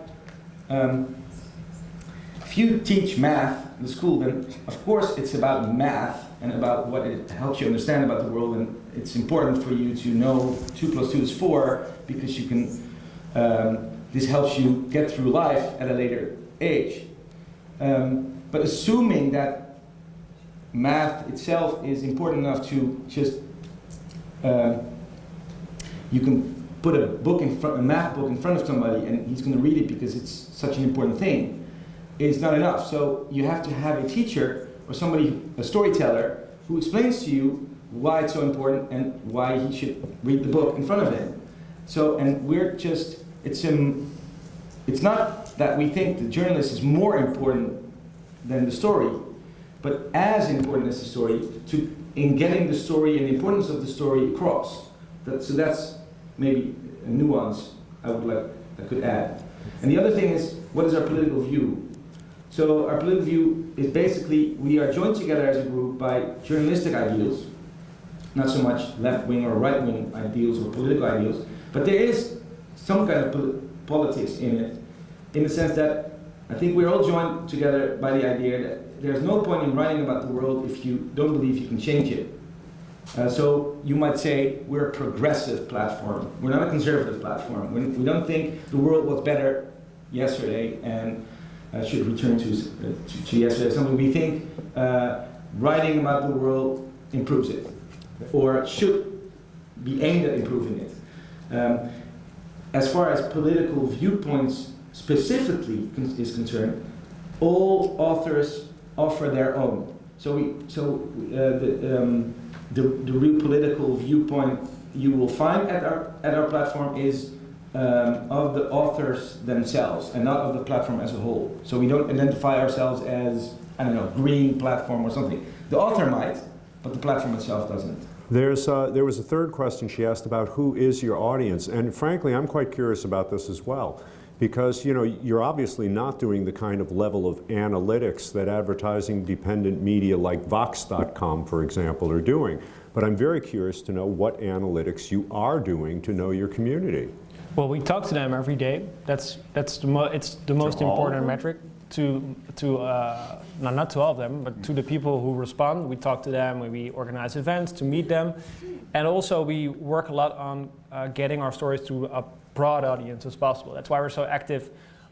if you teach math in school, then of course it's about math and about what it helps you understand about the world, and it's important for you to know 2 + 2 is 4 because you can. This helps you get through life at a later age. But assuming that math itself is important enough to just you can put a math book in front of somebody and he's going to read it because it's such an important thing, is not enough. So you have to have a teacher or somebody, a storyteller, who explains to you why it's so important and why he should read the book in front of him. So, and we're just, it's not that we think the journalist is more important than the story, but as important as the story in getting the story and the importance of the story across. So that's maybe a nuance I could add. And the other thing is, what is our political view? So our political view is basically, we are joined together as a group by journalistic ideals, not so much left-wing or right-wing ideals or political ideals, but there is some kind of politics in it, in the sense that I think we're all joined together by the idea that there's no point in writing about the world if you don't believe you can change it. So you might say we're a progressive platform. We're not a conservative platform. We don't think the world was better yesterday and should return to yesterday. Something we think writing about the world improves it, or should be aimed at improving it. As far as political viewpoints specifically is concerned, all authors offer their own. The real political viewpoint you will find at our platform is of the authors themselves and not of the platform as a whole. So we don't identify ourselves as, I don't know, green platform or something. The author might, but the platform itself doesn't. There was a third question she asked about who is your audience, and frankly I'm quite curious about this as well, because you're obviously not doing the kind of level of analytics that advertising dependent media like Vox.com, for example, are doing. But I'm very curious to know what analytics you are doing to know your community. Well, we talk to them every day. It's the most important metric. Not to all of them, but to the people who respond. We talk to them, we organize events to meet them, and also we work a lot on getting our stories to a broad audience as possible. That's why we're so active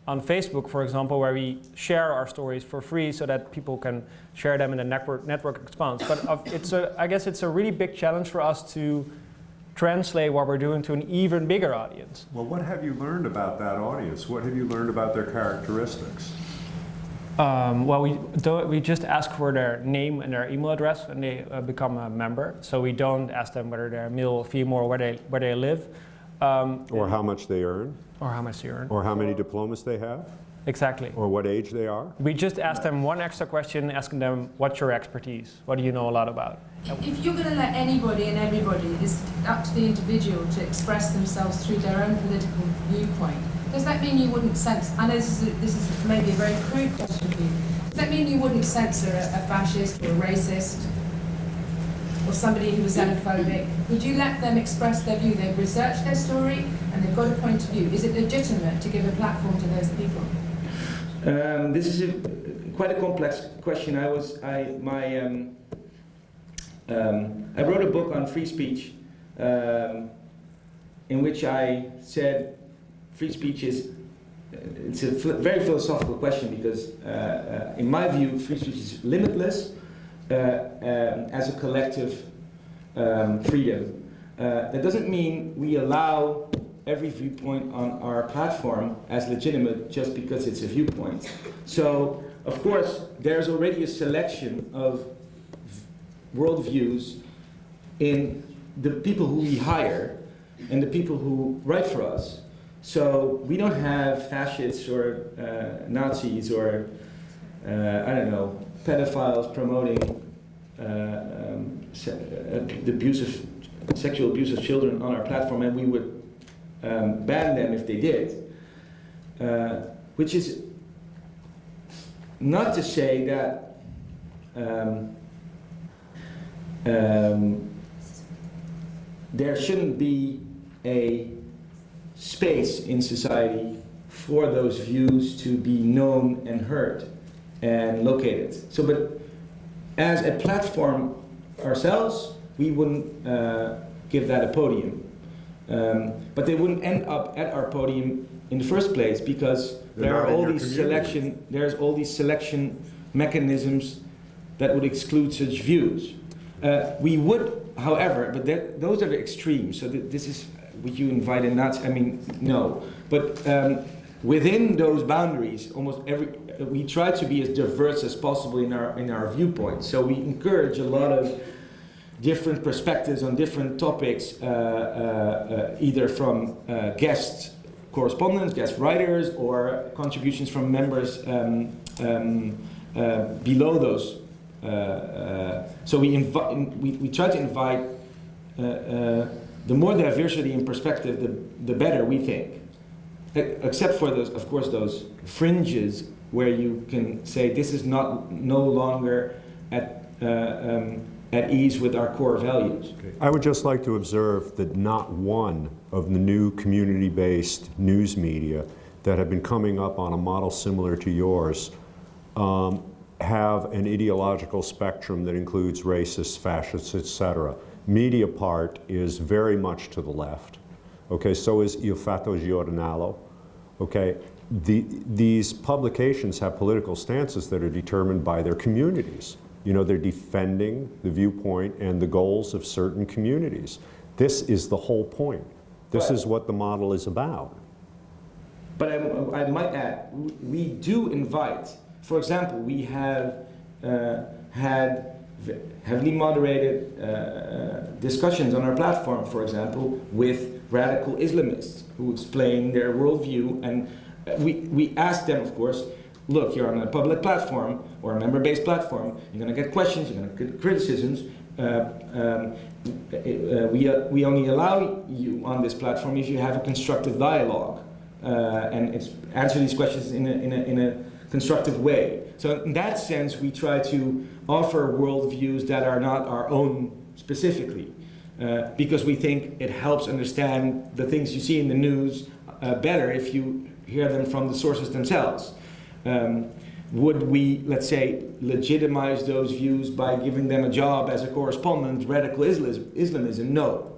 on Facebook, for example, where we share our stories for free so that people can share them in a network response. But I guess it's a really big challenge for us to translate what we're doing to an even bigger audience. Well, what have you learned about that audience? What have you learned about their characteristics? Well, we just ask for their name and their email address when they become a member. So we don't ask them whether they're male or female or where they live. Or how much they earn. Or how much they earn. Or how many diplomas they have. Exactly. Or what age they are. We just ask them one extra question, asking them, what's your expertise? What do you know a lot about? If you're going to let anybody and everybody, it's up to the individual to express themselves through their own political viewpoint. Does that mean you wouldn't censor? I know this is maybe a very crude question for you. Does that mean you wouldn't censor a fascist or a racist or somebody who was xenophobic? Would you let them express their view? They've researched their story and they've got a point of view. Is it legitimate to give a platform to those people? This is quite a complex question. I wrote a book on free speech in which I said free speech it's a very philosophical question because in my view free speech is limitless as a collective freedom. That doesn't mean we allow every viewpoint on our platform as legitimate just because it's a viewpoint. So, of course, there's already a selection of worldviews in the people who we hire and the people who write for us. So we don't have fascists or Nazis or I don't know, pedophiles promoting sexual abuse of children on our platform, and we would ban them if they did. Which is not to say that there shouldn't be a space in society for those views to be known and heard and located. So, but as a platform ourselves, we wouldn't give that a podium. But they wouldn't end up at our podium in the first place, because there are all these there's all these selection mechanisms that would exclude such views. We would, however, but those are the extremes. So this is, would you invite a Nazi? I mean, no. But within those boundaries, we try to be as diverse as possible in our viewpoints. So we encourage a lot of different perspectives on different topics, either from guest correspondents, guest writers, or contributions from members below those. So we try to invite the more diversity in perspective, the better, we think. Except for those, of course, those fringes where you can say this is no longer at ease with our core values. I would just like to observe that not one of the new community-based news media that have been coming up on a model similar to yours have an ideological spectrum that includes racists, fascists, etc. Mediapart is very much to the left. Okay, so is Il Fatto Giornale. Okay, these publications have political stances that are determined by their communities. You know, they're defending the viewpoint and the goals of certain communities. This is the whole point. This is what the model is about. But I might add, we do invite, for example, we have had heavily moderated discussions on our platform, for example, with radical Islamists who explain their worldview, and we ask them, of course, look, you're on a public platform or a member-based platform, you're going to get questions, you're going to get criticisms. We only allow you on this platform if you have a constructive dialogue and answer these questions in a constructive way. So in that sense, we try to offer worldviews that are not our own specifically, because we think it helps understand the things you see in the news better if you hear them from the sources themselves. Would we, let's say, legitimize those views by giving them a job as a correspondent, radical Islamism? No.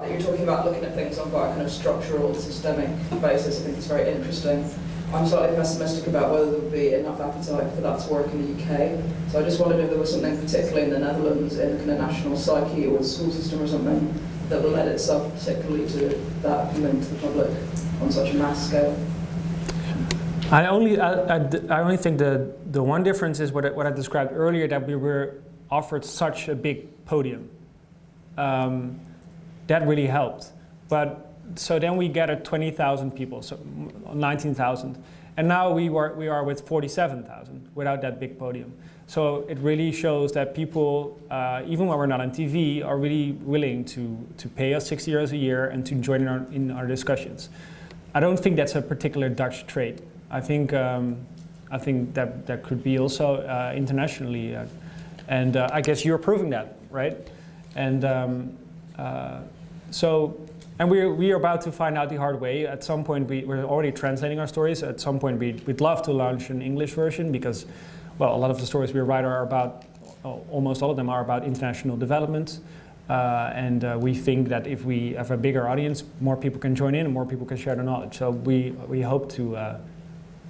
You're talking about looking at things on quite a kind of structural, systemic basis. I think it's very interesting. I'm slightly pessimistic about whether there would be enough appetite for that to work in the UK. So I just wondered if there was something particularly in the Netherlands, in kind of national psyche or the school system or something, that will lend itself particularly to that appealing to the public on such a mass scale. I only think the one difference is what I described earlier, that we were offered such a big podium. That really helped. But so then we gathered 20,000 people, so 19,000, and now we are with 47,000 without that big podium. So it really shows that people, even when we're not on TV, are really willing to pay us €60 a year and to join in our discussions. I don't think that's a particular Dutch trait. I think that could be also internationally, and I guess you're proving that, right? And and we are about to find out the hard way. At some point, we're already translating our stories. At some point, we'd love to launch an English version because, well, a lot of the stories we write are about, almost all of them are about international development. And we think that if we have a bigger audience, more people can join in and more people can share their knowledge. So we hope to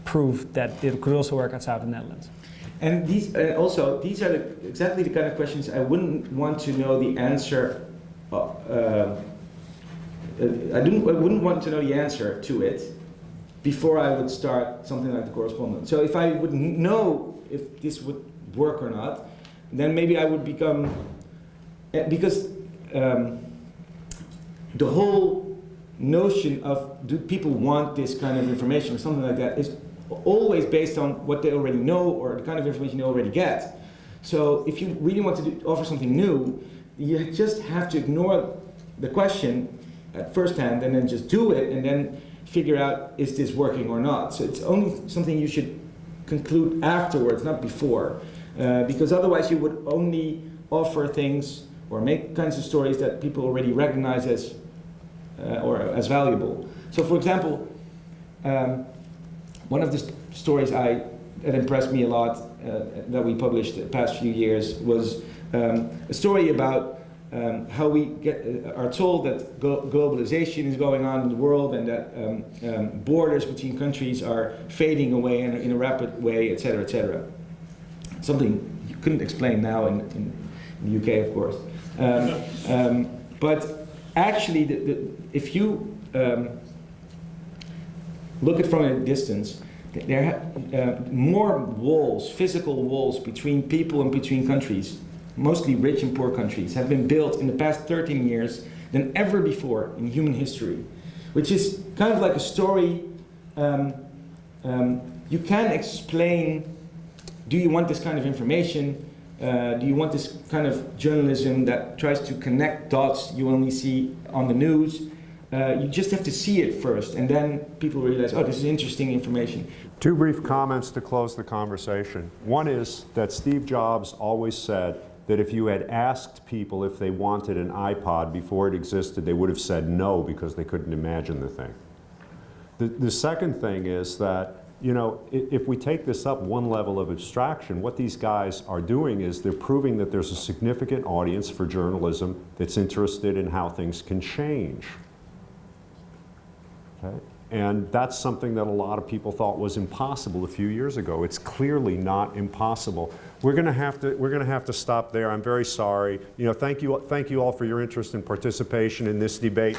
prove that it could also work outside the Netherlands. And these are exactly the kind of questions I wouldn't want to know the answer. I wouldn't want to know the answer to it before I would start something like the Correspondent. So if I would know if this would work or not, then maybe I would become, because the whole notion of do people want this kind of information or something like that is always based on what they already know or the kind of information they already get. So if you really want to offer something new, you just have to ignore the question at first hand and then just do it and then figure out, is this working or not? So it's only something you should conclude afterwards, not before. Because otherwise you would only offer things or make kinds of stories that people already recognize as or as valuable. So for example, one of the stories that impressed me a lot that we published the past few years was a story about how we are told that globalization is going on in the world and that borders between countries are fading away in a rapid way, etc., etc. Something you couldn't explain now in the UK, of course. But actually, if you look at it from a distance, there are more walls, physical walls between people and between countries, mostly rich and poor countries, have been built in the past 13 years than ever before in human history, which is kind of like a story. You can explain, do you want this kind of information? Do you want this kind of journalism that tries to connect dots you only see on the news? You just have to see it first, and then people realize, oh, this is interesting information. Two brief comments to close the conversation. One is that Steve Jobs always said that if you had asked people if they wanted an iPod before it existed, they would have said no because they couldn't imagine the thing. The second thing is that, you know, if we take this up one level of abstraction, what these guys are doing is they're proving that there's a significant audience for journalism that's interested in how things can change. Okay? And that's something that a lot of people thought was impossible a few years ago. It's clearly not impossible. We're going to have to stop there. I'm very sorry. You know, thank you all for your interest and participation in this debate.